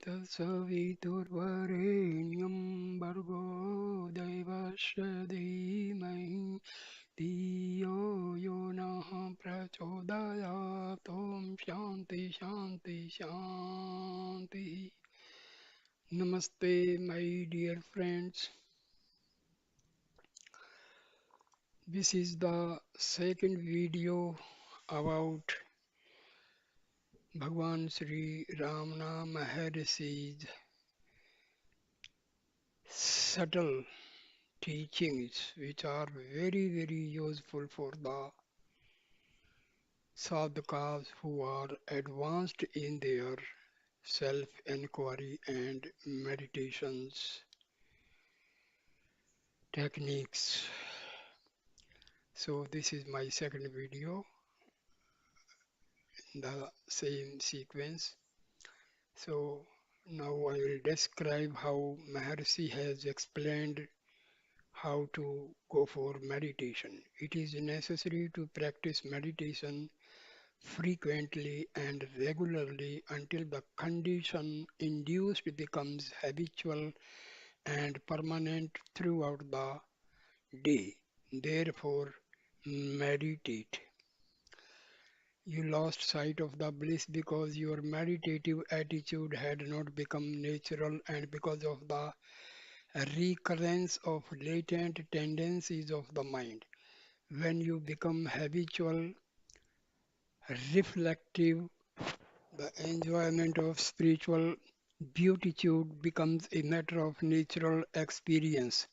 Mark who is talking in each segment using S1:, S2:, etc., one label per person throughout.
S1: तत्सवितुर्वरेण्यं भर्गो देवस्य धीमहि धियो यो नः प्रचोदयात् ॐ शान्ति शान्ति शान्तिः. Namaste, my dear friends. This is the second video about Bhagwan Sri Ramana Maharishi's subtle teachings, which are very useful for the sadhakas who are advanced in their self-inquiry and meditations techniques. So this is my second video in the same sequence. So now I will describe how Maharshi has explained how to go for meditation. It is necessary to practice meditation frequently and regularly until the condition induced becomes habitual and permanent throughout the day. Therefore, meditate. You lost sight of the bliss because your meditative attitude had not become natural and because of the recurrence of latent tendencies of the mind. When you become habitual, reflective, the enjoyment of spiritual beatitude becomes a matter of natural experience.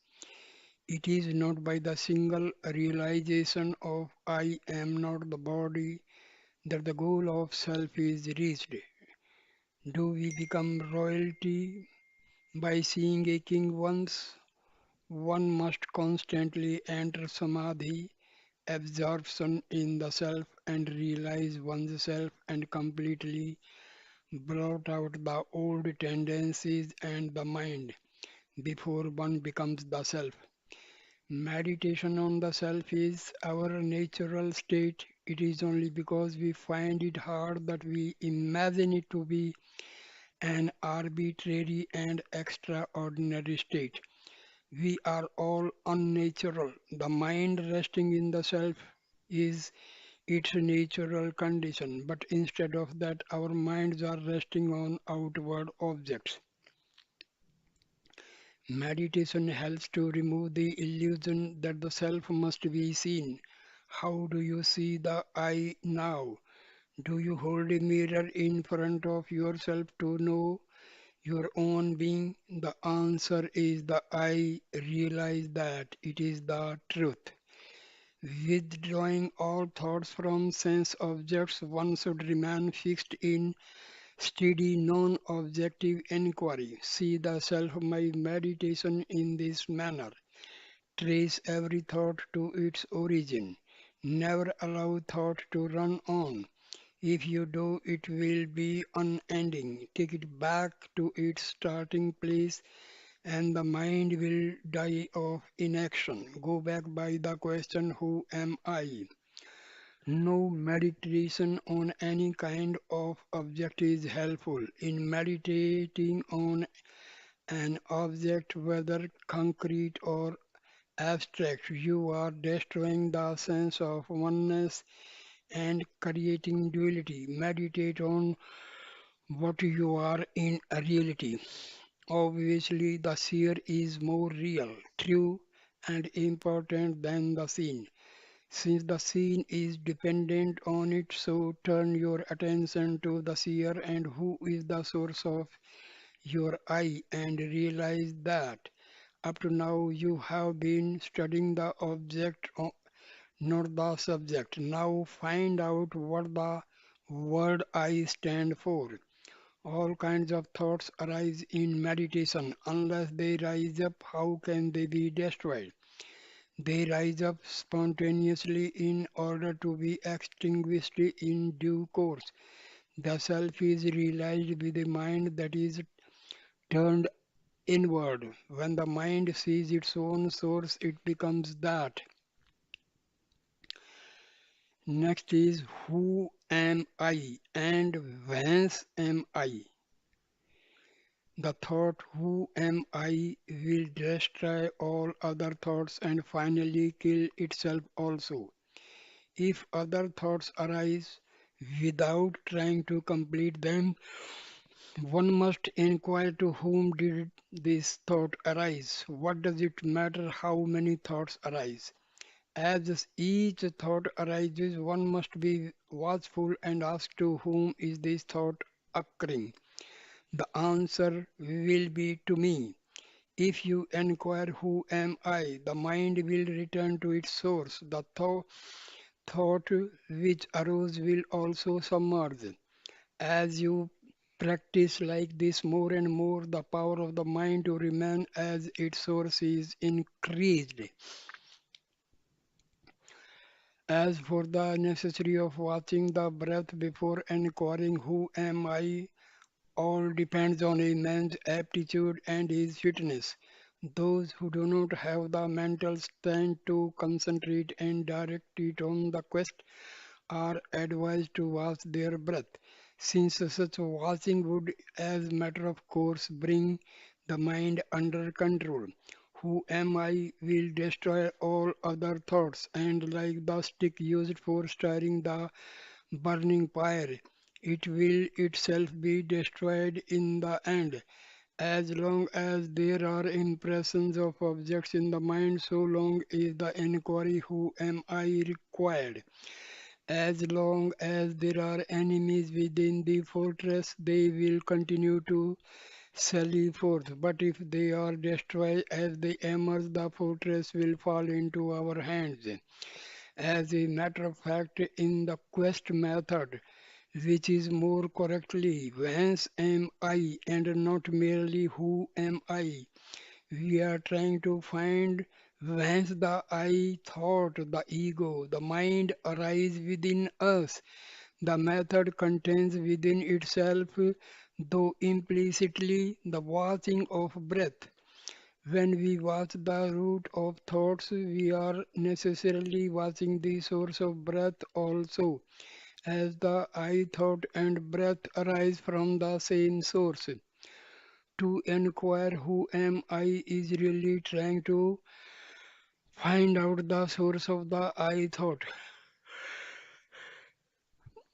S1: It is not by the single realization of I am not the body that the goal of self is reached. Do we become royalty by seeing a king once? One must constantly enter samadhi, absorption in the self, and realize oneself and completely blot out the old tendencies and the mind before one becomes the self. Meditation on the self is our natural state. It is only because we find it hard that we imagine it to be an arbitrary and extraordinary state. We are all unnatural. The mind resting in the self is its natural condition, but instead of that, our minds are resting on outward objects. Meditation helps to remove the illusion that the self must be seen. How do you see the I now? Do you hold a mirror in front of yourself to know your own being? The answer is the I realize that it is the truth. Withdrawing all thoughts from sense objects, one should remain fixed in steady, non objective inquiry. See the self my meditation in this manner. Trace every thought to its origin. Never allow thought to run on. If you do, it will be unending. Take it back to its starting place and the mind will die of inaction. Go back by the question, who am I? No meditation on any kind of object is helpful. In meditating on an object, whether concrete or abstract, you are destroying the sense of oneness and creating duality. Meditate on what you are in reality. Obviously, the seer is more real, true, and important than the seen. Since the seen is dependent on it, so turn your attention to the seer and who is the source of your eye and realize that up to now you have been studying the object, not the subject. Now find out what the word I stand for. All kinds of thoughts arise in meditation. Unless they rise up, how can they be destroyed? They rise up spontaneously in order to be extinguished in due course. The self is realized with a mind that is turned inward. When the mind sees its own source, it becomes that. Next is who am I and whence am I? The thought, who am I, will destroy all other thoughts and finally kill itself also. If other thoughts arise without trying to complete them, one must inquire to whom did this thought arise? What does it matter how many thoughts arise? As each thought arises, one must be watchful and ask to whom is this thought occurring. The answer will be to me. If you inquire who am I, the mind will return to its source. The thought which arose will also submerge. As you practice like this more and more, the power of the mind to remain as its source is increased. As for the necessity of watching the breath before inquiring who am I, all depends on a man's aptitude and his fitness. Those who do not have the mental strength to concentrate and direct it on the quest are advised to watch their breath, since such watching would, as matter of course, bring the mind under control. Who am I will destroy all other thoughts, and like the stick used for stirring the burning fire, it will itself be destroyed in the end. As long as there are impressions of objects in the mind, so long is the inquiry who am I required. As long as there are enemies within the fortress, they will continue to sally forth. But if they are destroyed as they emerge, the fortress will fall into our hands. As a matter of fact, in the quest method, which is more correctly whence am I and not merely who am I, we are trying to find whence the I thought, the ego, the mind arise within us. The method contains within itself, though implicitly, the watching of breath. When we watch the root of thoughts, we are necessarily watching the source of breath also, as the I thought and breath arise from the same source. To inquire who am I is really trying to find out the source of the I thought.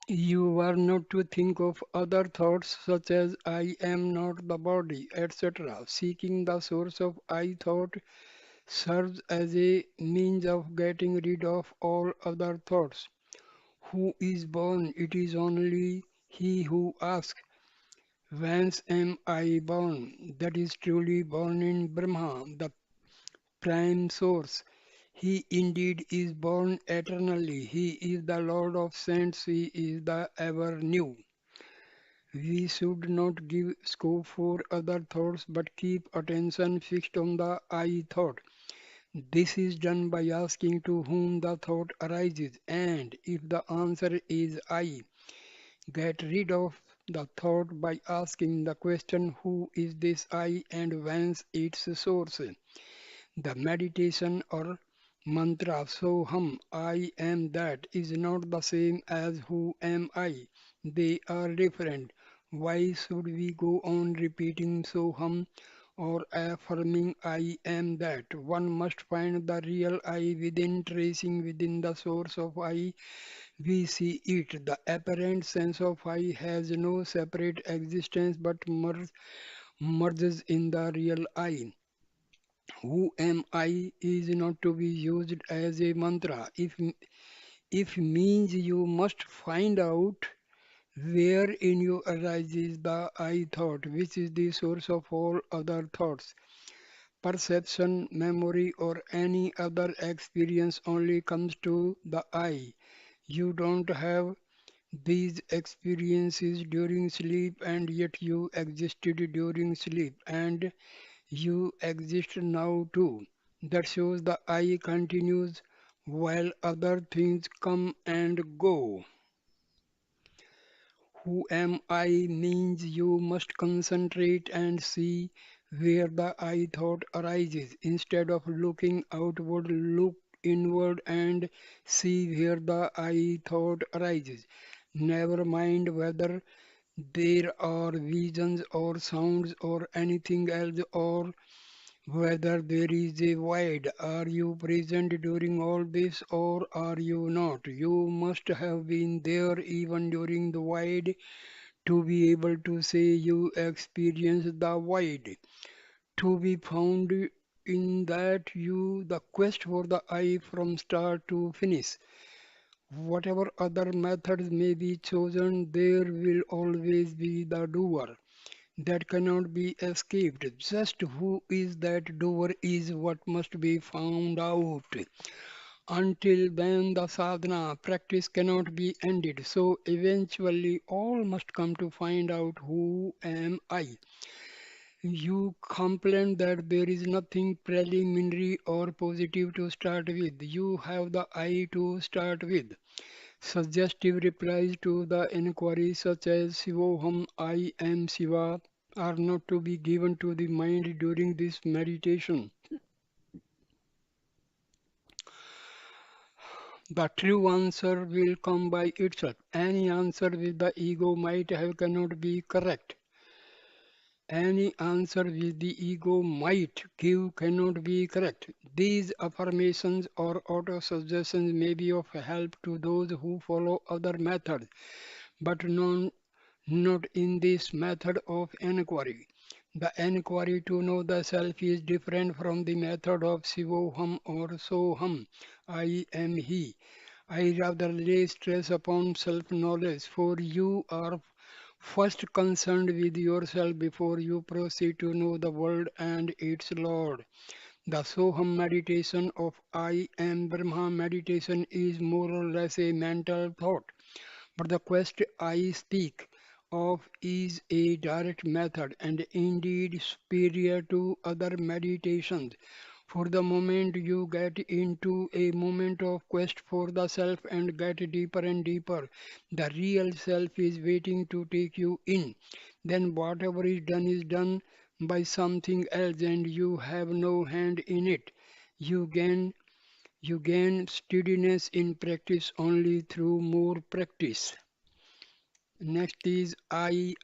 S1: You are not to think of other thoughts such as I am not the body, etc. Seeking the source of I thought serves as a means of getting rid of all other thoughts. Who is born? It is only he who asks, whence am I born? That is truly born in Brahma, the prime source. He indeed is born eternally. He is the Lord of saints. He is the ever new. We should not give scope for other thoughts but keep attention fixed on the I thought. This is done by asking to whom the thought arises, and if the answer is I, get rid of the thought by asking the question who is this I and whence its source. The meditation or mantra Soham, I am that, is not the same as who am I. They are different. Why should we go on repeating Soham or affirming I am that? One must find the real I within, tracing within the source of I. We see it. The apparent sense of I has no separate existence but merges in the real I. Who am I is not to be used as a mantra. If means you must find out where in you arises the I thought, which is the source of all other thoughts. Perception, memory, or any other experience only comes to the I. You don't have these experiences during sleep, and yet you existed during sleep, and you exist now too. That shows the I continues while other things come and go. Who am I means you must concentrate and see where the I thought arises. Instead of looking outward, look inward and see where the I thought arises. Never mind whether there are visions or sounds or anything else, or whether there is a void. Are you present during all this or are you not? You must have been there even during the void to be able to say you experienced the void. To be found in that you the quest for the I from start to finish. Whatever other methods may be chosen, there will always be the doer that cannot be escaped. Just who is that doer is what must be found out. Until then, the sadhana practice cannot be ended. So eventually, all must come to find out who am I. You complain that there is nothing preliminary or positive to start with. You have the I to start with. Suggestive replies to the inquiry such as Shivoham, I am Shiva, are not to be given to the mind during this meditation. The true answer will come by itself. Any answer which the ego might have cannot be correct. Any answer which the ego might give cannot be correct. These affirmations or auto-suggestions may be of help to those who follow other methods, but not in this method of inquiry. The inquiry to know the self is different from the method of Sivoham or Soham. I am he. I rather lay stress upon self knowledge, for you are first concerned with yourself before you proceed to know the world and its Lord. The Soham meditation of I am Brahma meditation is more or less a mental thought, but the quest I speak of is a direct method and indeed superior to other meditations. For the moment you get into a moment of quest for the self and get deeper and deeper, the real self is waiting to take you in. Then whatever is done by something else and you have no hand in it. You gain you gain steadiness in practice only through more practice. Next is I.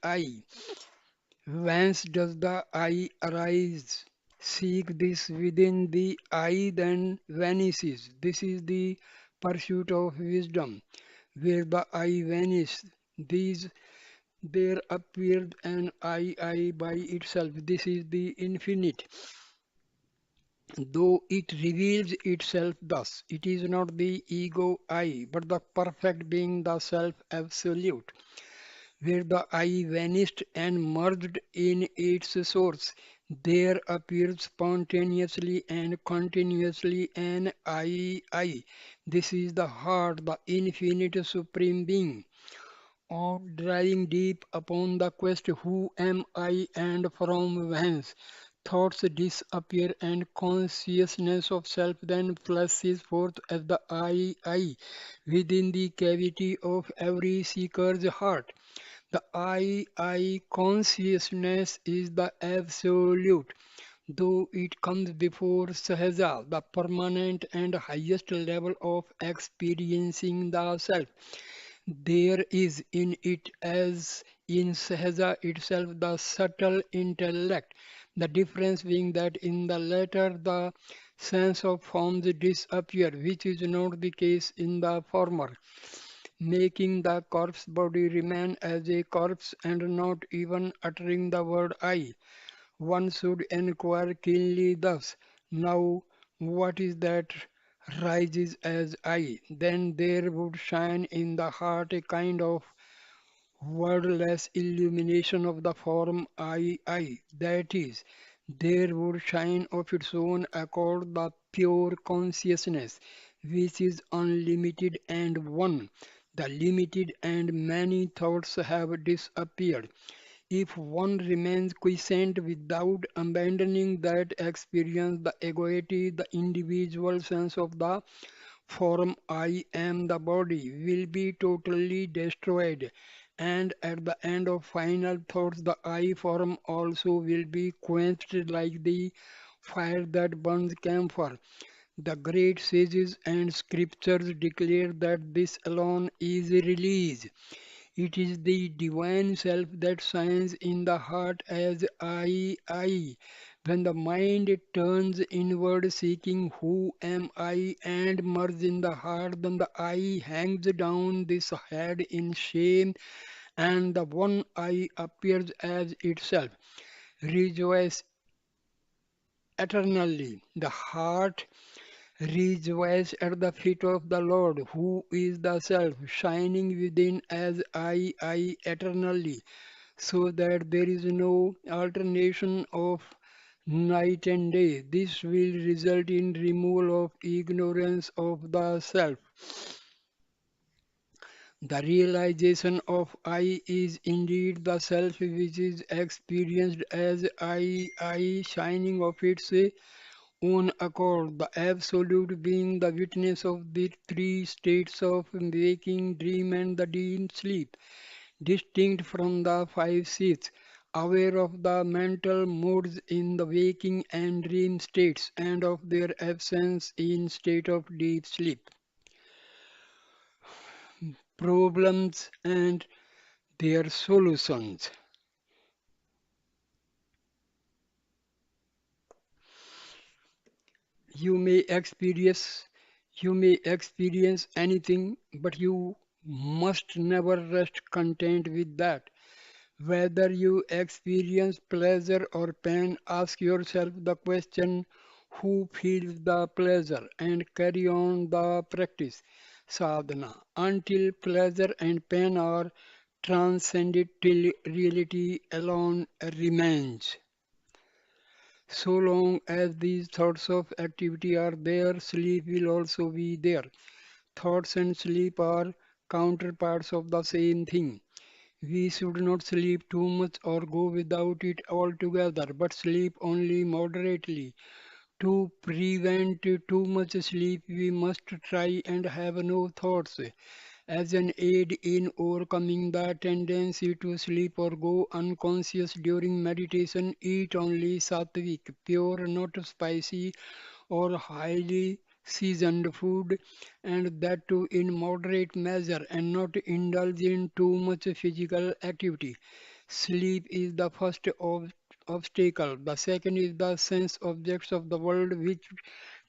S1: Whence does the I arise? Seek this within the I, then vanishes. This is the pursuit of wisdom. Where the I vanishes, these there appeared an I by itself. This is the infinite. Though it reveals itself thus, it is not the ego I, but the perfect being, the self absolute, where the I vanished and merged in its source. There appears spontaneously and continuously an I. This is the heart, the infinite supreme being. On driving deep upon the quest, who am I and from whence? Thoughts disappear and consciousness of self then flashes forth as the I within the cavity of every seeker's heart. The I consciousness is the absolute, though it comes before Sahaja, the permanent and highest level of experiencing the self. There is in it, as in Sahaja itself, the subtle intellect. The difference being that in the latter, the sense of forms disappear, which is not the case in the former, making the corpse body remain as a corpse and not even uttering the word I. One should inquire keenly thus: now, what is that rises as I? Then there would shine in the heart a kind of wordless illumination of the form I. That is, there would shine of its own accord the pure consciousness, which is unlimited and one. The limited and many thoughts have disappeared. If one remains quiescent without abandoning that experience, the egoity, the individual sense of the form I am the body will be totally destroyed, and at the end of final thoughts, the I form also will be quenched like the fire that burns camphor. The great sages and scriptures declare that this alone is release. It is the divine self that shines in the heart as I. When the mind turns inward seeking who am I and merges in the heart, then the I hangs down this head in shame and the one I appears as itself. Rejoice eternally. The heart rejoices at the feet of the Lord, who is the self, shining within as I eternally, so that there is no alternation of night and day. This will result in removal of ignorance of the self. The realization of I is indeed the self which is experienced as I shining of its own accord, the absolute being the witness of the three states of waking, dream, and the deep sleep, distinct from the five seats, aware of the mental modes in the waking and dream states, and of their absence in state of deep sleep. Problems and their solutions. You may experience you may experience anything, but you must never rest content with that. Whether you experience pleasure or pain, ask yourself the question who feels the pleasure and carry on the practice sadhana until pleasure and pain are transcended till reality alone remains. So long as these thoughts of activity are there, sleep will also be there. Thoughts and sleep are counterparts of the same thing. We should not sleep too much or go without it altogether, but sleep only moderately. To prevent too much sleep, we must try and have no thoughts. As an aid in overcoming the tendency to sleep or go unconscious during meditation, eat only sattvic, pure, not spicy or highly seasoned food, and that too in moderate measure, and not indulge in too much physical activity. Sleep is the first obstacle. The second is the sense objects of the world which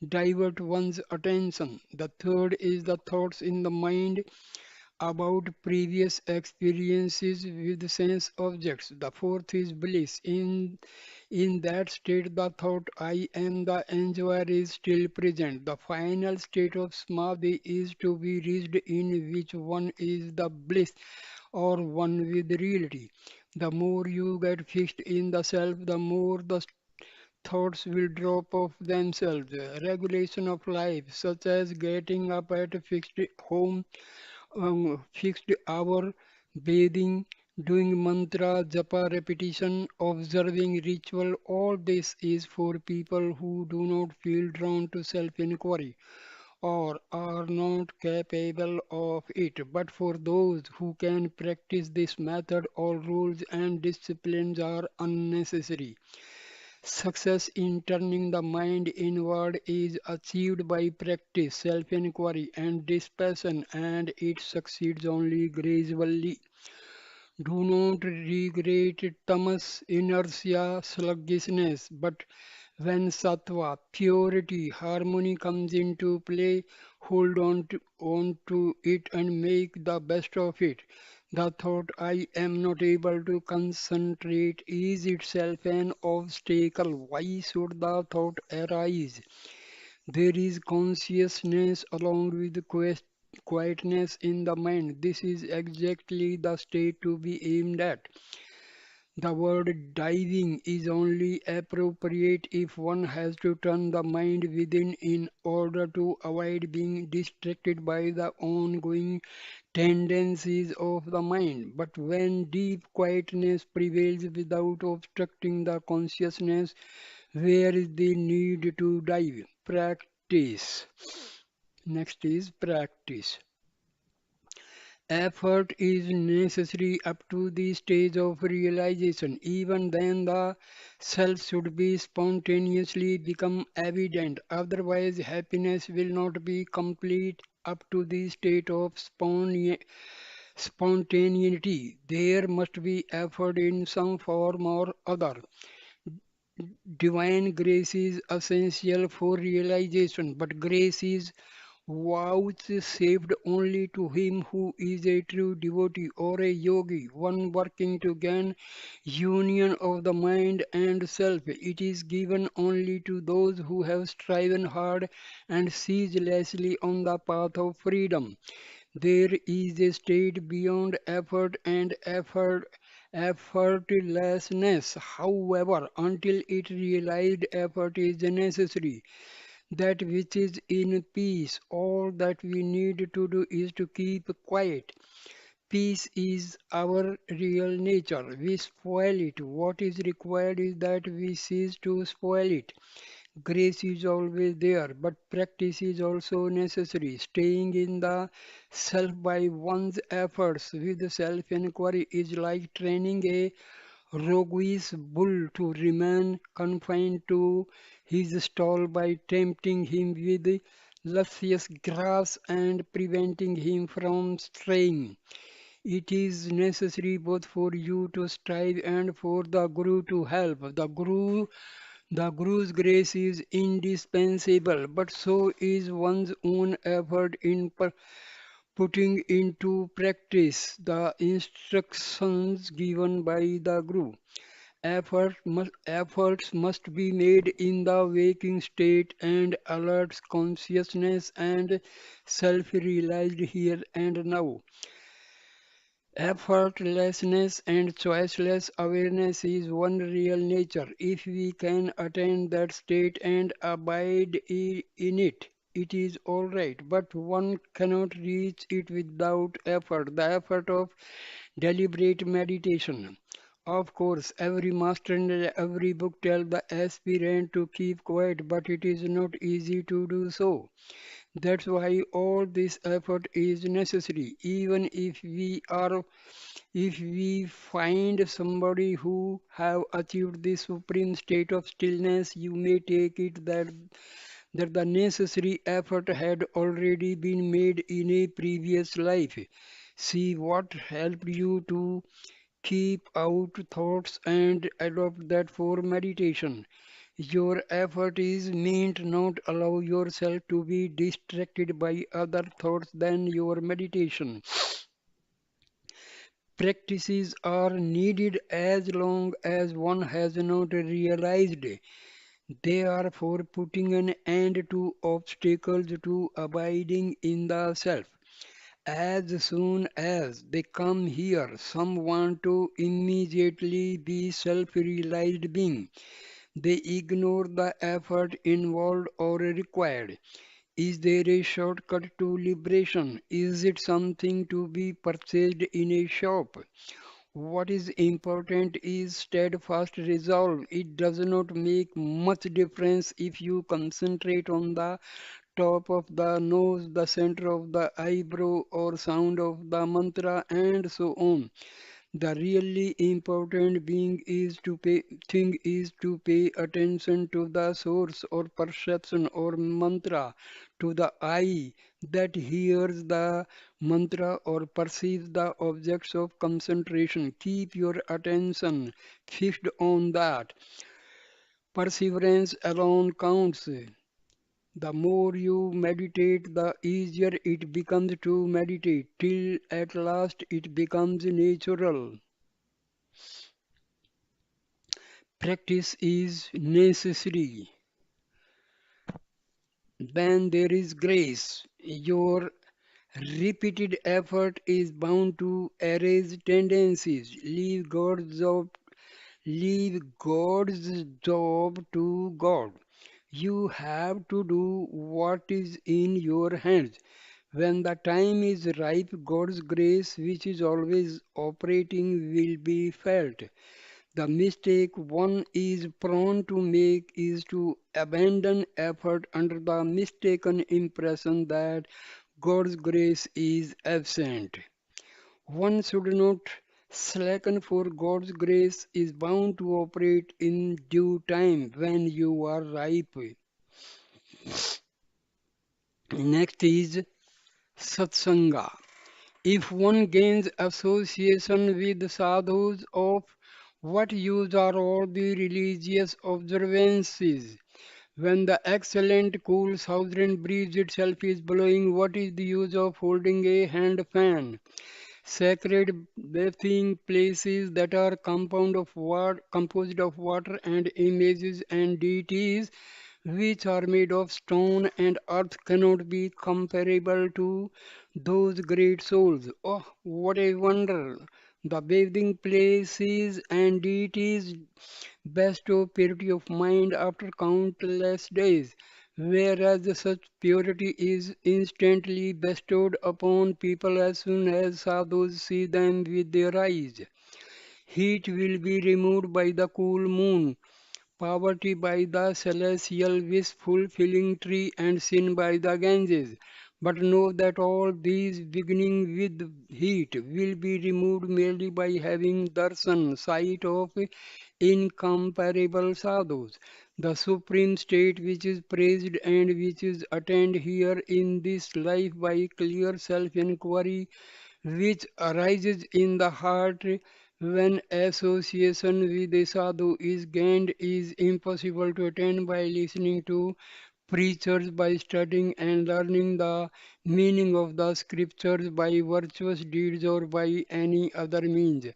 S1: divert one's attention. The third is the thoughts in the mind about previous experiences with sense objects. The fourth is bliss. In that state, the thought I am the enjoyer is still present. The final state of samadhi is to be reached in which one is the bliss or one with reality. The more you get fixed in the self, the more the thoughts will drop off themselves. Regulation of life, such as getting up at a fixed hour, bathing, doing mantra, japa repetition, observing ritual, all this is for people who do not feel drawn to self-inquiry or are not capable of it. But for those who can practice this method, all rules and disciplines are unnecessary. Success in turning the mind inward is achieved by practice, self inquiry, and dispassion, and it succeeds only gradually. Do not regret tamas, inertia, sluggishness, but when sattva, purity, harmony comes into play, hold on to it and make the best of it. The thought I am not able to concentrate is itself an obstacle. Why should the thought arise? There is consciousness along with quietness in the mind. This is exactly the state to be aimed at. The word diving is only appropriate if one has to turn the mind within in order to avoid being distracted by the ongoing tendencies of the mind. But when deep quietness prevails without obstructing the consciousness, where is the need to dive? Practice. Next is practice. Effort is necessary up to the stage of realization. Even then, the self should be spontaneously become evident. Otherwise, happiness will not be complete up to the state of spontaneity. There must be effort in some form or other. Divine grace is essential for realization, but grace is vouchsafed only to him who is a true devotee or a yogi, one working to gain union of the mind and self. It is given only to those who have striven hard and ceaselessly on the path of freedom. There is a state beyond effort and effortlessness. However, until it realized effort is necessary, that which is in peace, all that we need to do is to keep quiet. Peace is our real nature. We spoil it. What is required is that we cease to spoil it. Grace is always there, but practice is also necessary. Staying in the self by one's efforts with self inquiry is like training a roguish bull to remain confined to his stall by tempting him with luscious grass and preventing him from straying. It is necessary both for you to strive and for the Guru to help. The Guru's grace is indispensable, but so is one's own effort in putting into practice the instructions given by the Guru. Efforts must be made in the waking state and alert consciousness and self-realized here and now. Effortlessness and choiceless awareness is one real nature. If we can attain that state and abide in it, it is all right. But one cannot reach it without effort. The effort of deliberate meditation. Of course, every master and every book tells the aspirant to keep quiet, but it is not easy to do so. That's why all this effort is necessary. Even if we find somebody who have achieved the supreme state of stillness, you may take it that the necessary effort had already been made in a previous life. See what helped you to keep out thoughts and adopt that for meditation. Your effort is meant not allow yourself to be distracted by other thoughts than your meditation. Practices are needed as long as one has not realized they are for putting an end to obstacles to abiding in the self. As soon as they come here, some want to immediately be self realized being. They ignore the effort involved or required. Is there a shortcut to liberation? Is it something to be purchased in a shop? What is important is steadfast resolve. It does not make much difference if you concentrate on the top of the nose, the center of the eyebrow, or sound of the mantra, and so on. The really important thing is to pay attention to the source or perception or mantra, to the eye that hears the mantra or perceives the objects of concentration. Keep your attention fixed on that. Perseverance alone counts. The more you meditate, the easier it becomes to meditate, till at last it becomes natural. Practice is necessary. When there is grace, your repeated effort is bound to erase tendencies. Leave God's job to God. You have to do what is in your hands. When the time is ripe, God's grace, which is always operating, will be felt. The mistake one is prone to make is to abandon effort under the mistaken impression that God's grace is absent. One should not slacken, for God's grace is bound to operate in due time when you are ripe. Next is Satsanga. If one gains association with sadhus, of what use are all the religious observances? When the excellent cool southern breeze itself is blowing, what is the use of holding a hand fan? Sacred bathing places that are composed of water and images and deities which are made of stone and earth cannot be comparable to those great souls. Oh, what a wonder! The bathing places and deities bestow purity of mind after countless days, whereas such purity is instantly bestowed upon people as soon as sadhus see them with their eyes. Heat will be removed by the cool moon, poverty by the celestial wish fulfilling tree, and sin by the Ganges. But know that all these, beginning with heat, will be removed merely by having darshan, sight of incomparable sadhus. The supreme state which is praised and which is attained here in this life by clear self-inquiry, which arises in the heart when association with a sadhu is gained, is impossible to attain by listening to preachers, by studying and learning the meaning of the scriptures, by virtuous deeds, or by any other means.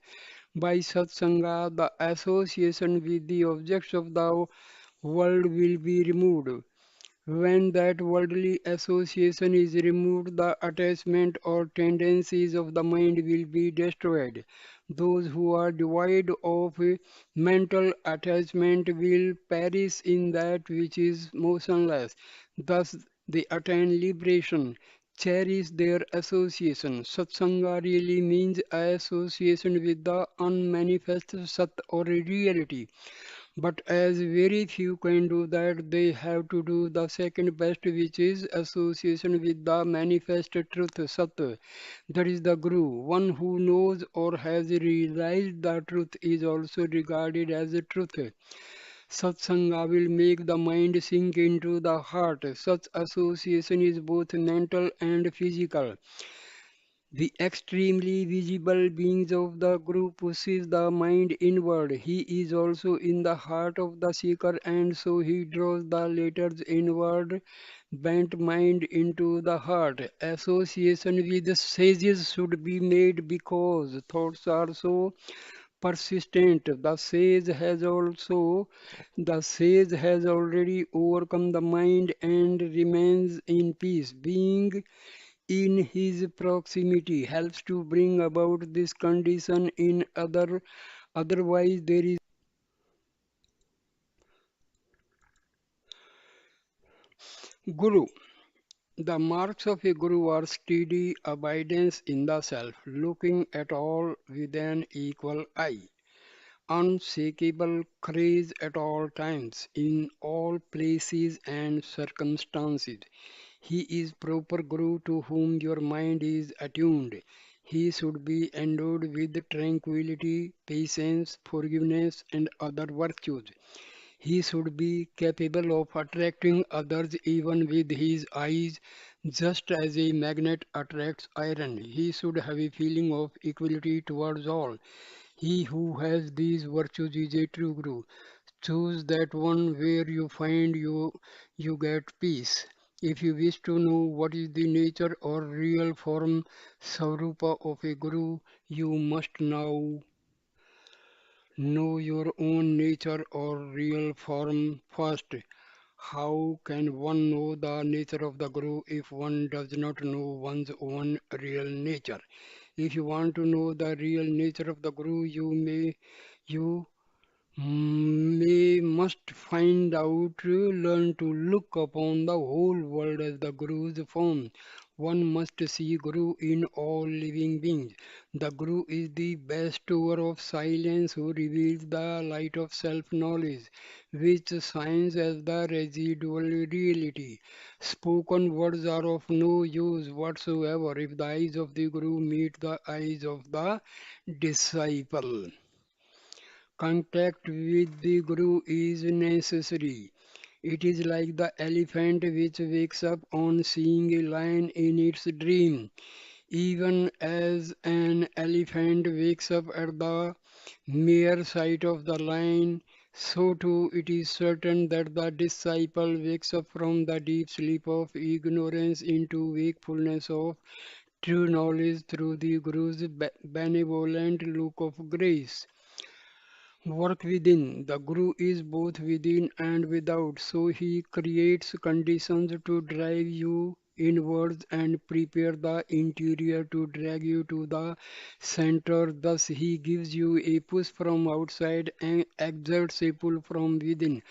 S1: By satsanga, the association with the objects of the world will be removed. When that worldly association is removed, the attachment or tendencies of the mind will be destroyed. Those who are devoid of mental attachment will perish in that which is motionless. Thus, they attain liberation. Cherish their association. Satsanga really means association with the unmanifest Sat or reality. But as very few can do that, they have to do the second best, which is association with the manifest truth, Sat. That is the Guru. One who knows or has realized the truth is also regarded as a truth. Satsanga will make the mind sink into the heart. Such association is both mental and physical. The extremely visible beings of the group pushes the mind inward. He is also in the heart of the seeker, and so he draws the latter's inward bent mind into the heart. Association with the sages should be made because thoughts are so persistent. The sage has already overcome the mind and remains in peace. Being in his proximity helps to bring about this condition in otherwise there is guru. The marks of a guru are steady abidance in the self, looking at all with an equal eye, unshakable courage at all times, in all places and circumstances. He is proper Guru to whom your mind is attuned. He should be endowed with tranquility, patience, forgiveness, and other virtues. He should be capable of attracting others even with his eyes, just as a magnet attracts iron. He should have a feeling of equality towards all. He who has these virtues is a true Guru. Choose that one where you get peace. If you wish to know what is the nature or real form Swarupa of a Guru, you must now know your own nature or real form first. How can one know the nature of the Guru if one does not know one's own real nature? If you want to know the real nature of the Guru, you must find out, learn to look upon the whole world as the Guru's form. One must see Guru in all living beings. The Guru is the bestower of silence who reveals the light of self-knowledge, which shines as the residual reality. Spoken words are of no use whatsoever if the eyes of the Guru meet the eyes of the disciple. Contact with the Guru is necessary. It is like the elephant which wakes up on seeing a lion in its dream. Even as an elephant wakes up at the mere sight of the lion, so too it is certain that the disciple wakes up from the deep sleep of ignorance into wakefulness of true knowledge through the Guru's benevolent look of grace. Work within. The Guru is both within and without, so he creates conditions to drive you inwards and prepare the interior to drag you to the center. Thus, he gives you a push from outside and exerts a pull from within,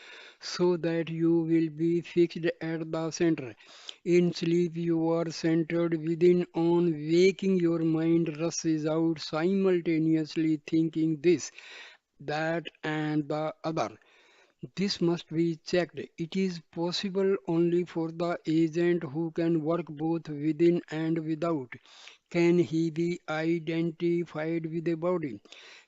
S1: so that you will be fixed at the center. In sleep, you are centered within. On waking, your mind rushes out, simultaneously thinking this, that, and the other. This must be checked. It is possible only for the agent who can work both within and without. Can he be identified with a body?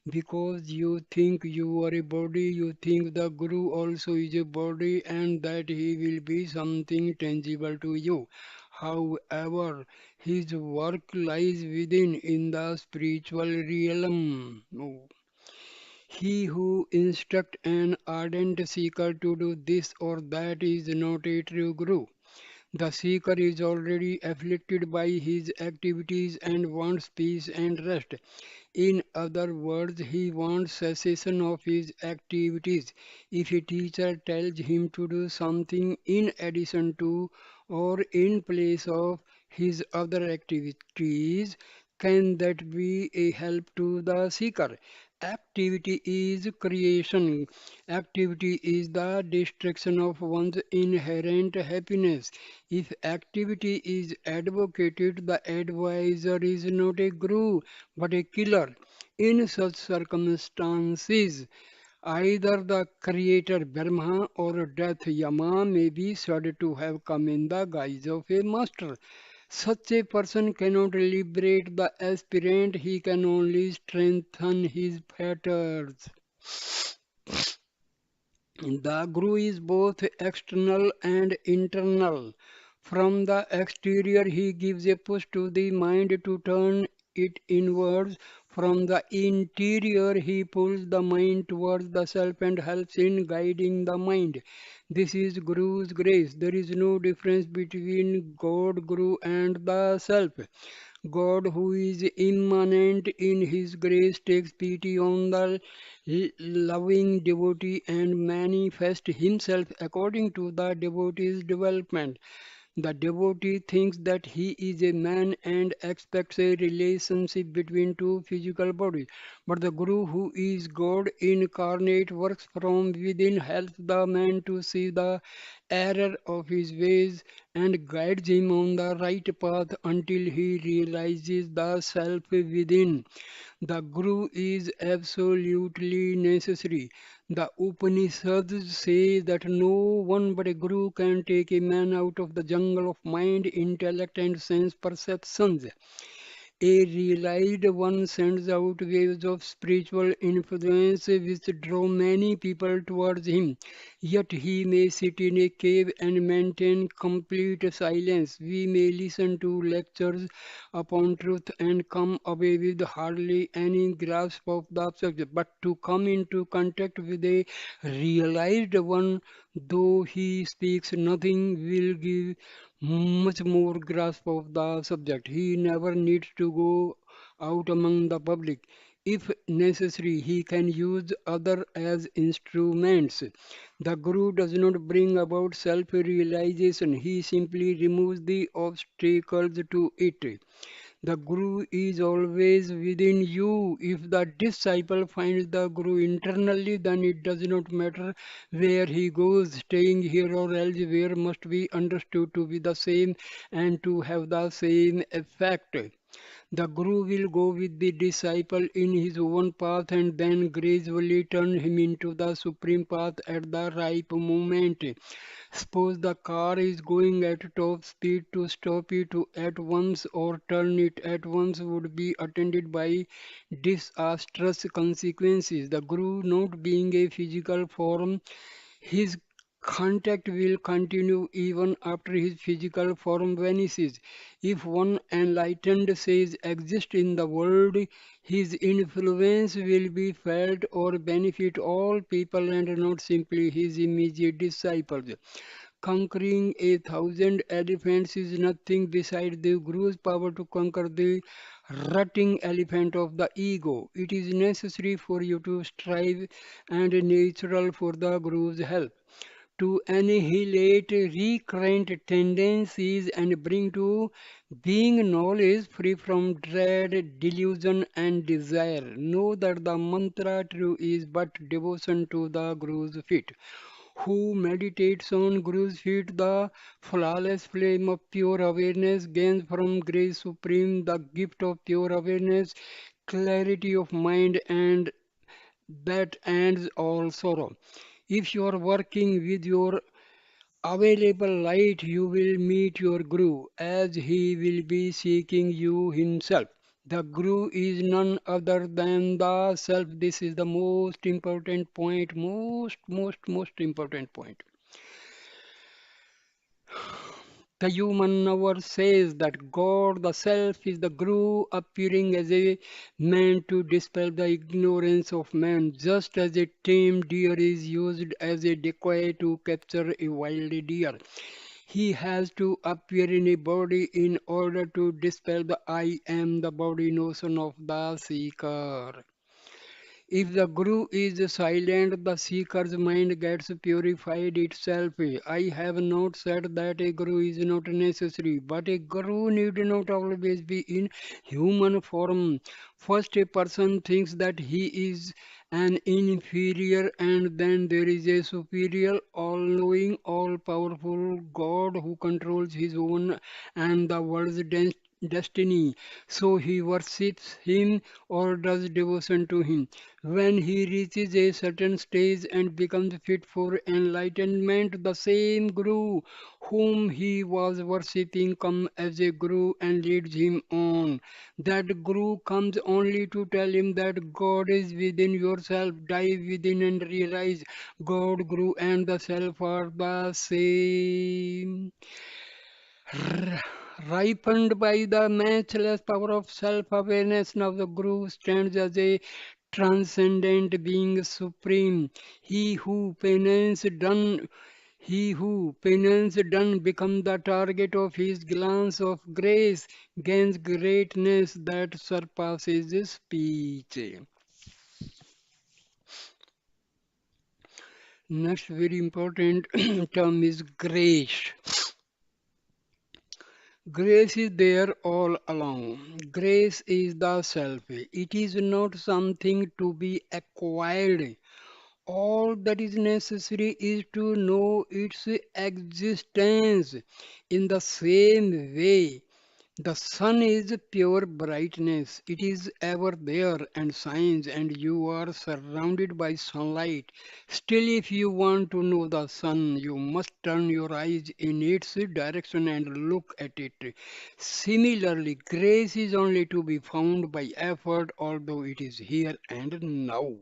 S1: Because you think you are a body, you think the Guru also is a body and that he will be something tangible to you. However, his work lies within in the spiritual realm. He who instructs an ardent seeker to do this or that is not a true guru. The seeker is already afflicted by his activities and wants peace and rest. In other words, he wants cessation of his activities. If a teacher tells him to do something in addition to or in place of his other activities, can that be a help to the seeker? Activity is creation. Activity is the destruction of one's inherent happiness. If activity is advocated, the advisor is not a guru but a killer. In such circumstances, either the creator Brahma or death Yama may be said to have come in the guise of a master. Such a person cannot liberate the aspirant, he can only strengthen his fetters. The Guru is both external and internal. From the exterior, he gives a push to the mind to turn it inwards. From the interior, he pulls the mind towards the self and helps in guiding the mind. This is Guru's grace. There is no difference between God, Guru, and the self. God, who is immanent in His grace, takes pity on the loving devotee and manifests Himself according to the devotee's development. The devotee thinks that he is a man and expects a relationship between two physical bodies. But the Guru, who is God incarnate, works from within, helps the man to see the error of his ways and guides him on the right path until he realizes the self within. The Guru is absolutely necessary. The Upanishads say that no one but a Guru can take a man out of the jungle of mind, intellect, and sense perceptions. A realized one sends out waves of spiritual influence which draw many people towards him. Yet he may sit in a cave and maintain complete silence. We may listen to lectures upon truth and come away with hardly any grasp of the subject. But to come into contact with a realized one, though he speaks nothing, will give much more grasp of the subject. He never needs to go out among the public. If necessary, he can use other as instruments. The Guru does not bring about self-realization. He simply removes the obstacles to it. The Guru is always within you. If the disciple finds the Guru internally, then it does not matter where he goes. Staying here or elsewhere must be understood to be the same and to have the same effect. The Guru will go with the disciple in his own path and then gradually turn him into the supreme path at the ripe moment. Suppose the car is going at top speed, to stop it at once or turn it at once would be attended by disastrous consequences. The Guru, not being a physical form, his Contact will continue even after his physical form vanishes. If one enlightened sage exists in the world, his influence will be felt or benefit all people and not simply his immediate disciples. Conquering 1,000 elephants is nothing beside the Guru's power to conquer the rutting elephant of the ego. It is necessary for you to strive and natural for the Guru's help to annihilate recurrent tendencies and bring to being knowledge free from dread, delusion, and desire. Know that the mantra true is but devotion to the Guru's feet. Who meditates on Guru's feet, the flawless flame of pure awareness gains from grace supreme the gift of pure awareness, clarity of mind, and that ends all sorrow. If you are working with your available light, you will meet your Guru as he will be seeking you himself. The Guru is none other than the self. This is the most important point, most important point. The human hour says that God, the Self, is the Guru appearing as a man to dispel the ignorance of man, just as a tame deer is used as a decoy to capture a wild deer. He has to appear in a body in order to dispel the I am the body notion of the seeker. If the Guru is silent, the seeker's mind gets purified itself. I have not said that a Guru is not necessary, but a Guru need not always be in human form. First, a person thinks that he is an inferior, and then there is a superior, all knowing, all powerful God who controls his own and the world's destiny. So he worships him or does devotion to him. When he reaches a certain stage and becomes fit for enlightenment, the same Guru whom he was worshipping comes as a Guru and leads him on. That Guru comes only to tell him that God is within yourself. Dive within and realize God, Guru, and the Self are the same. Ripened by the matchless power of self-awareness, now the Guru stands as a transcendent being supreme. He who penance done he who penance done become the target of his glance of grace, gains greatness that surpasses speech. Next very important term is grace. Grace is there all along. Grace is the self. It is not something to be acquired. All that is necessary is to know its existence. In the same way, the sun is pure brightness. It is ever there and shines, and you are surrounded by sunlight. Still, if you want to know the sun, you must turn your eyes in its direction and look at it. Similarly, grace is only to be found by effort, although it is here and now.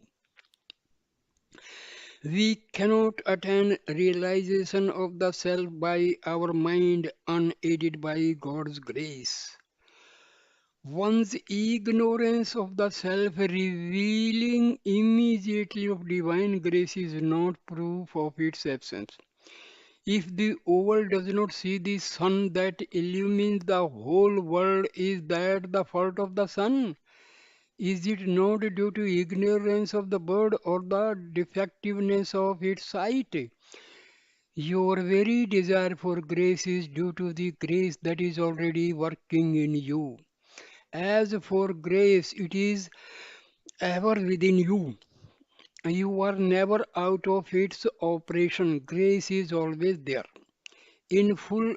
S1: We cannot attain realization of the self by our mind unaided by God's grace. One's ignorance of the self revealing immediately of divine grace is not proof of its absence. If the owl does not see the sun that illumines the whole world, is that the fault of the sun? Is it not due to ignorance of the bird or the defectiveness of its sight? Your very desire for grace is due to the grace that is already working in you. As for grace, it is ever within you. You are never out of its operation. Grace is always there. In full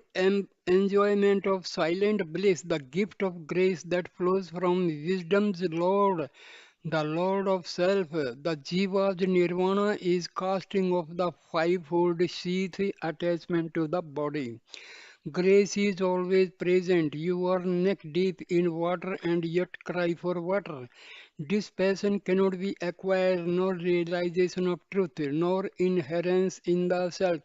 S1: enjoyment of silent bliss, the gift of grace that flows from wisdom's Lord, the Lord of Self, the Jiva's Nirvana is casting off the fivefold sheath attachment to the body. Grace is always present. You are neck deep in water and yet cry for water. This passion cannot be acquired, nor realization of truth, nor inherence in the self.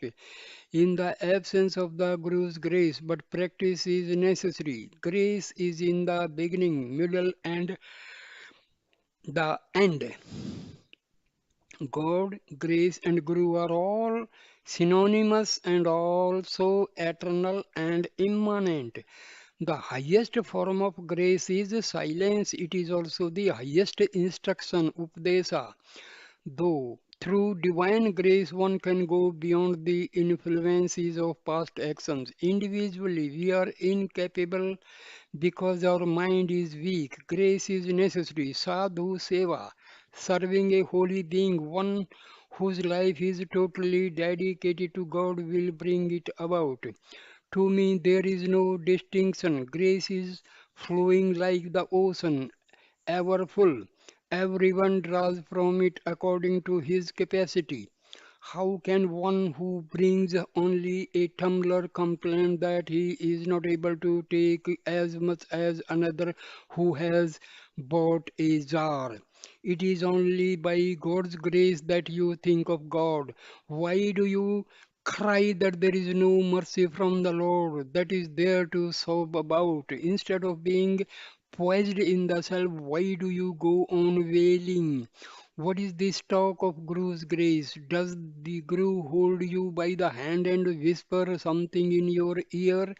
S1: In the absence of the Guru's grace, but practice is necessary. Grace is in the beginning, middle, and the end. God, grace, and Guru are all synonymous and also eternal and immanent. The highest form of grace is silence. It is also the highest instruction, Upadesa. Though through divine grace one can go beyond the influences of past actions. Individually, we are incapable because our mind is weak. Grace is necessary. Sadhu Seva, serving a holy being, one whose life is totally dedicated to God, will bring it about. To me, there is no distinction. Grace is flowing like the ocean, ever full. Everyone draws from it according to his capacity. How can one who brings only a tumbler complain that he is not able to take as much as another who has bought a jar? It is only by God's grace that you think of God. Why do you cry that there is no mercy from the Lord that is there to sob about? Instead of being poised in the self, why do you go on wailing? What is this talk of Guru's grace? Does the Guru hold you by the hand and whisper something in your ear?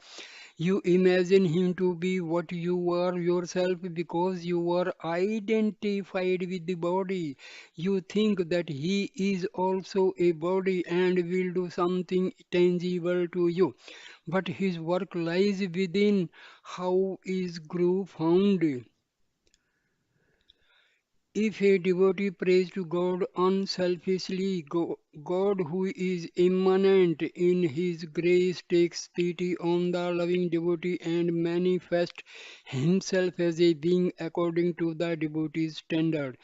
S1: You imagine him to be what you are yourself because you are identified with the body. You think that he is also a body and will do something tangible to you. But his work lies within. How is Guru found? If a devotee prays to God unselfishly, God, who is immanent in His grace, takes pity on the loving devotee and manifests Himself as a being according to the devotee's standard.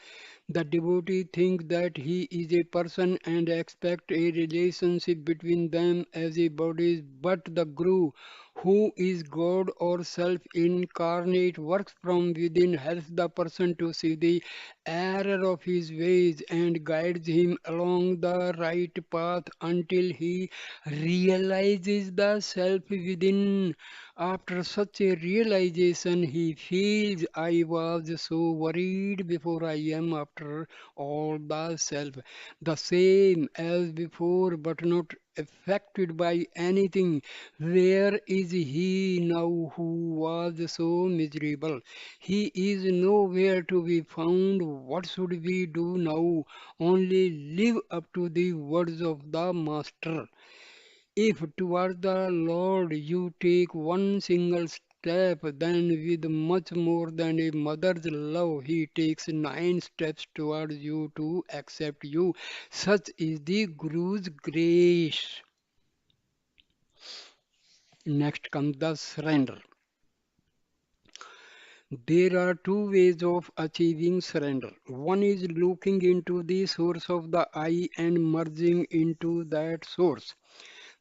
S1: The devotee thinks that he is a person and expect a relationship between them as a body, but the Guru, who is God or self-incarnate, works from within, helps the person to see the error of his ways and guides him along the right path until he realizes the self within. After such a realization, he feels, I was so worried before, I am after all the self, the same as before, but not affected by anything. Where is he now who was so miserable? He is nowhere to be found. What should we do now? Only live up to the words of the Master. If towards the Lord you take one single step, then with much more than a mother's love, He takes 9 steps towards you to accept you. Such is the Guru's grace. Next comes the surrender. There are two ways of achieving surrender. One is looking into the source of the I and merging into that source.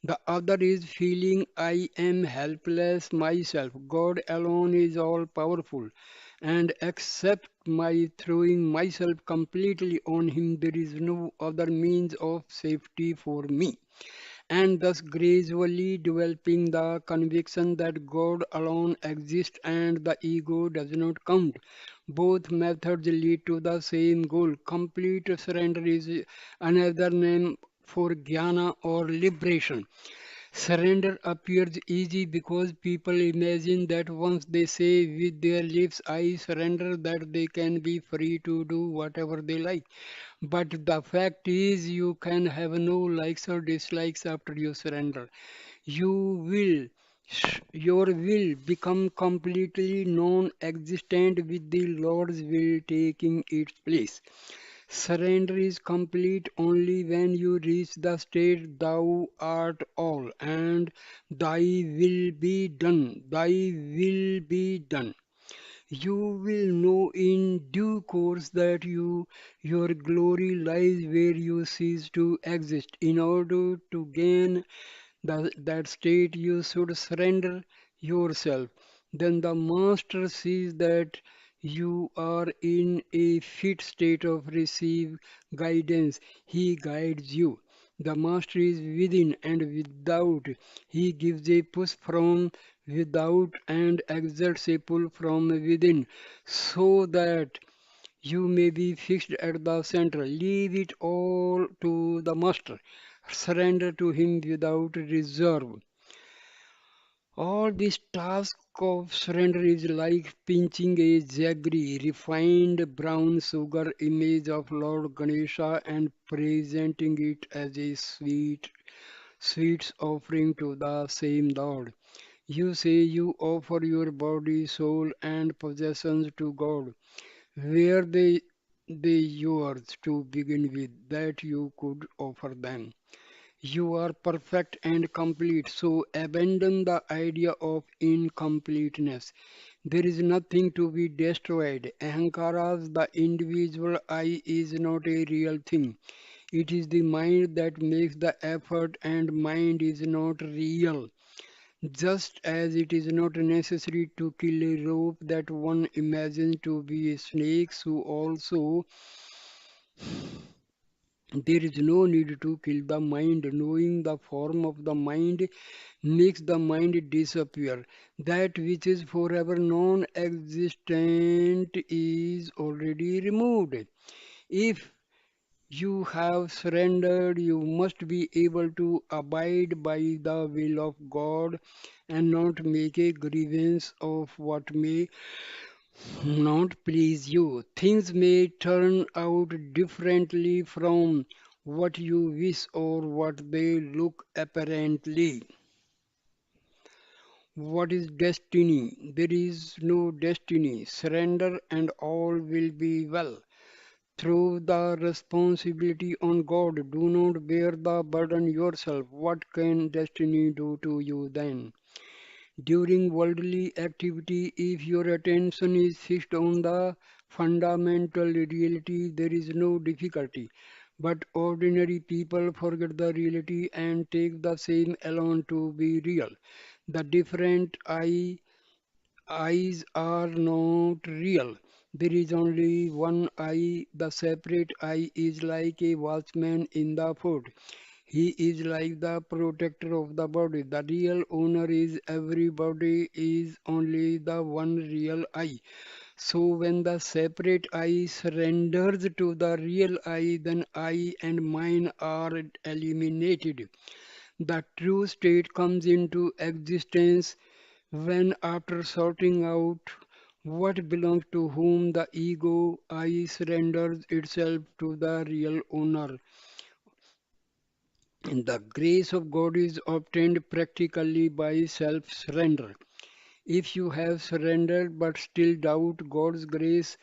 S1: The other is feeling I am helpless myself. God alone is all powerful. And except my throwing myself completely on Him, there is no other means of safety for me. And thus gradually developing the conviction that God alone exists and the ego does not count. Both methods lead to the same goal. Complete surrender is another name for jnana or liberation. Surrender appears easy because people imagine that once they say with their lips, I surrender, that they can be free to do whatever they like. But the fact is, you can have no likes or dislikes after you surrender. You will, your will become completely non existent with the Lord's will taking its place. Surrender is complete only when you reach the state thou art all and thy will be done. Thy will be done. You will know in due course that your glory lies where you cease to exist. In order to gain that state you should surrender yourself. Then the master sees that you are in a fit state of receive guidance. He guides you. The master is within and without. He gives a push from without and exerts a pull from within, so that you may be fixed at the center. Leave it all to the master. Surrender to him without reserve. All this task of surrender is like pinching a jaggery, refined brown sugar image of Lord Ganesha and presenting it as a sweets offering to the same Lord. You say you offer your body, soul, and possessions to God. Were they yours to begin with, that you could offer them? You are perfect and complete, so abandon the idea of incompleteness. There is nothing to be destroyed. Ahankaras, the individual I, is not a real thing. It is the mind that makes the effort, and mind is not real. Just as it is not necessary to kill a rope that one imagines to be a snake, so also there is no need to kill the mind. Knowing the form of the mind makes the mind disappear. That which is forever non existent is already removed. If you have surrendered, you must be able to abide by the will of God and not make a grievance of what may not please you. Things may turn out differently from what you wish or what they look apparently. What is destiny? There is no destiny. Surrender and all will be well. Throw the responsibility on God. Do not bear the burden yourself. What can destiny do to you then? During worldly activity, if your attention is fixed on the fundamental reality, there is no difficulty. But ordinary people forget the reality and take the same alone to be real. The different eyes are not real. There is only one eye. The separate eye is like a watchman in the fort. He is like the protector of the body. The real owner is everybody is only the one real I. So when the separate I surrenders to the real I, then I and mine are eliminated. The true state comes into existence when, after sorting out what belongs to whom, the ego I surrenders itself to the real owner. And the grace of God is obtained practically by self surrender. If you have surrendered but still doubt God's grace,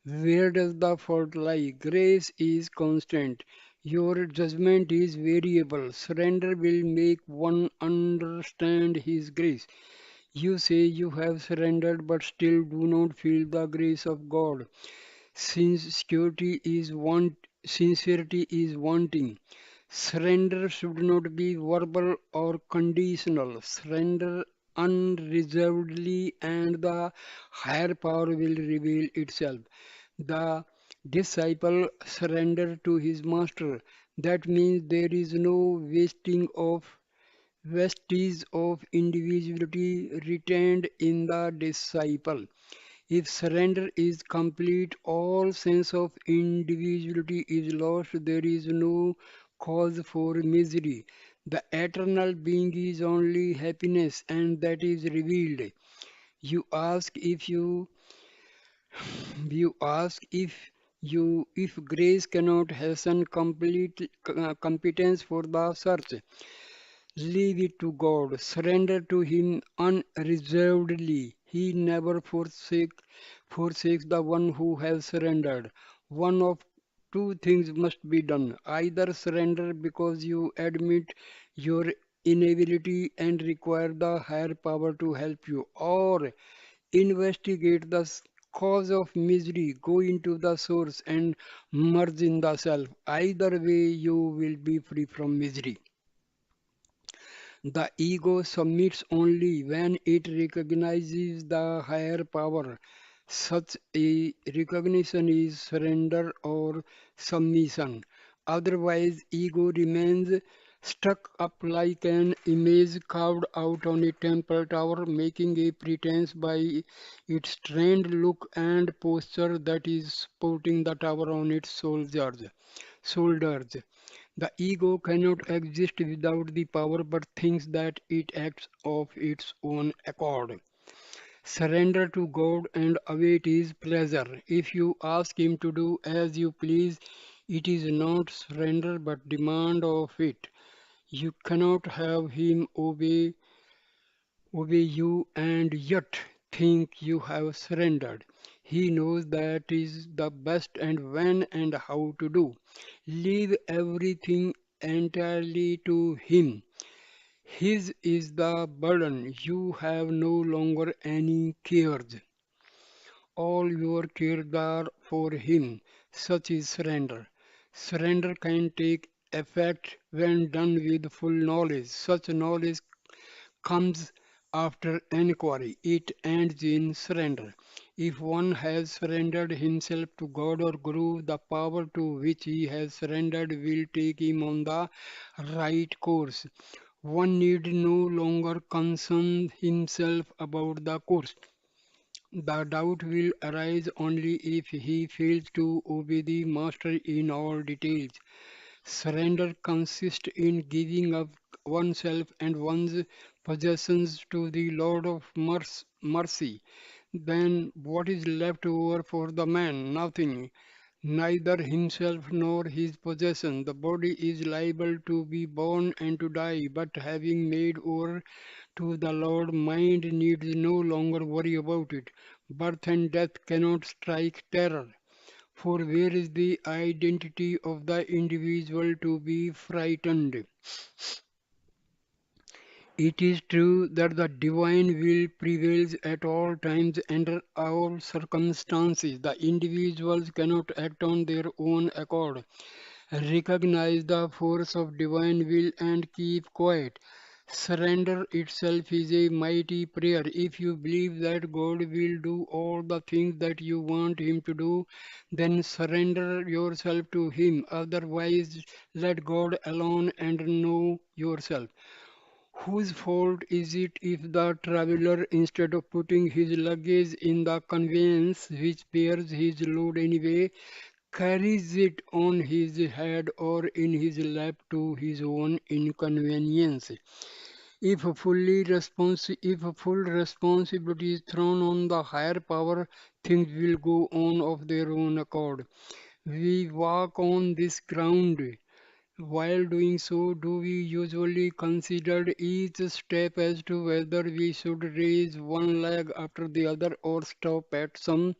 S1: where does the fault lie? Grace is constant. Your judgment is variable. Surrender will make one understand His grace. You say you have surrendered but still do not feel the grace of God. Sincerity is wanting. Surrender should not be verbal or conditional. Surrender unreservedly, and the higher power will reveal itself. The disciple surrender to his master. That means there is no wasting of vestige of individuality retained in the disciple. If surrender is complete, all sense of individuality is lost. There is no cause for misery. The eternal being is only happiness, and that is revealed. You ask if you ask if grace cannot hasten complete competence for the search. Leave it to God. Surrender to Him unreservedly. He never forsakes the one who has surrendered. One of two things must be done. Either surrender because you admit your inability and require the higher power to help you, or investigate the cause of misery, go into the source and merge in the self. Either way, you will be free from misery. The ego submits only when it recognizes the higher power. Such a recognition is surrender or submission. Otherwise, ego remains stuck up like an image carved out on a temple tower, making a pretense by its trained look and posture that is supporting the tower on its shoulders. The ego cannot exist without the power but thinks that it acts of its own accord. Surrender to God and await His pleasure. If you ask Him to do as you please, it is not surrender but demand of it. You cannot have Him obey you and yet think you have surrendered. He knows that is the best and when and how to do. Leave everything entirely to Him. His is the burden. You have no longer any cares. All your cares are for Him. Such is surrender. Surrender can take effect when done with full knowledge. Such knowledge comes after enquiry. It ends in surrender. If one has surrendered himself to God or Guru, the power to which he has surrendered will take him on the right course. One need no longer concern himself about the course. The doubt will arise only if he fails to obey the Master in all details. Surrender consists in giving up oneself and one's possessions to the Lord of mercy. Then what is left over for the man? Nothing. Neither himself nor his possession. The body is liable to be born and to die, but having made over to the Lord, mind needs no longer worry about it. Birth and death cannot strike terror. For where is the identity of the individual to be frightened? It is true that the divine will prevails at all times under all circumstances. The individuals cannot act on their own accord. Recognize the force of divine will and keep quiet. Surrender itself is a mighty prayer. If you believe that God will do all the things that you want Him to do, then surrender yourself to Him. Otherwise, let God alone and know yourself. Whose fault is it if the traveler, instead of putting his luggage in the conveyance which bears his load anyway, carries it on his head or in his lap to his own inconvenience? If full responsibility is thrown on the higher power, things will go on of their own accord. We walk on this ground. While doing so, do we usually consider each step as to whether we should raise one leg after the other or stop at some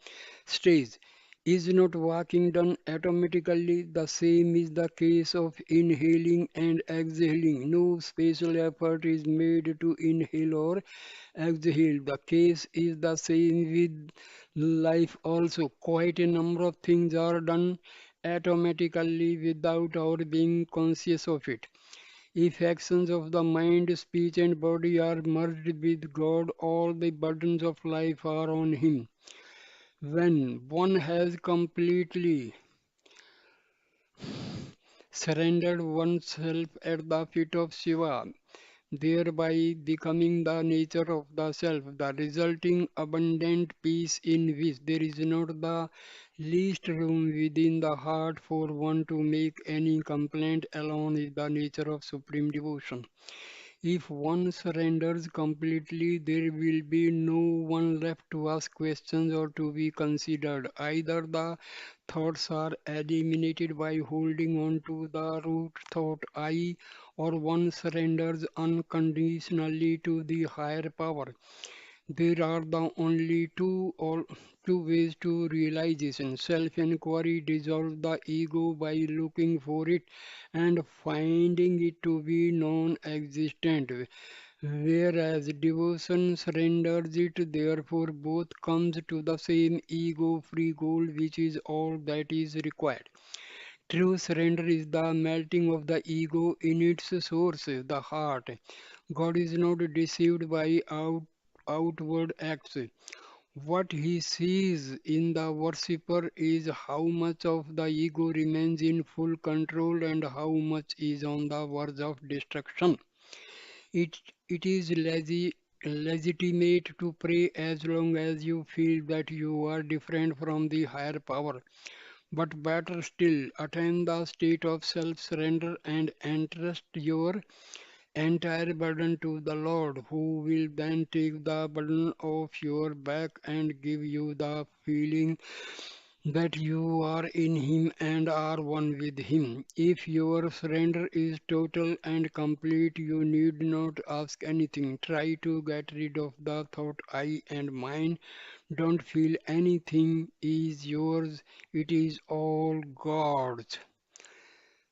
S1: stage? Is not walking done automatically? The same is the case of inhaling and exhaling. No special effort is made to inhale or exhale. The case is the same with life also. Quite a number of things are done automatically without our being conscious of it. If actions of the mind, speech, and body are merged with God, all the burdens of life are on Him. When one has completely surrendered oneself at the feet of Shiva, thereby becoming the nature of the self, the resulting abundant peace in which there is not the least room within the heart for one to make any complaint alone is the nature of supreme devotion. If one surrenders completely, there will be no one left to ask questions or to be considered. Either the thoughts are eliminated by holding on to the root thought I, or one surrenders unconditionally to the higher power. There are the only two ways to realization. Self-inquiry dissolves the ego by looking for it and finding it to be non-existent, whereas devotion surrenders it. Therefore, both comes to the same ego-free goal, which is all that is required. True surrender is the melting of the ego in its source, the heart. God is not deceived by outward acts. What he sees in the worshipper is how much of the ego remains in full control and how much is on the verge of destruction. It, it is legitimate to pray as long as you feel that you are different from the higher power. But better still, attain the state of self surrender and entrust your entire burden to the Lord, who will then take the burden off your back and give you the feeling that you are in Him and are one with Him. If your surrender is total and complete, you need not ask anything. Try to get rid of the thought I and mine. Don't feel anything is yours, it is all God's.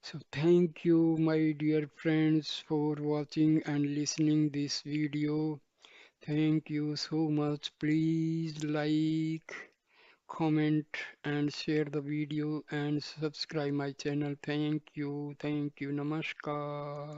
S1: So thank you my dear friends for watching and listening this video. Thank you so much. Please like, comment and share the video and subscribe my channel. Thank you. Thank you. Namaskar.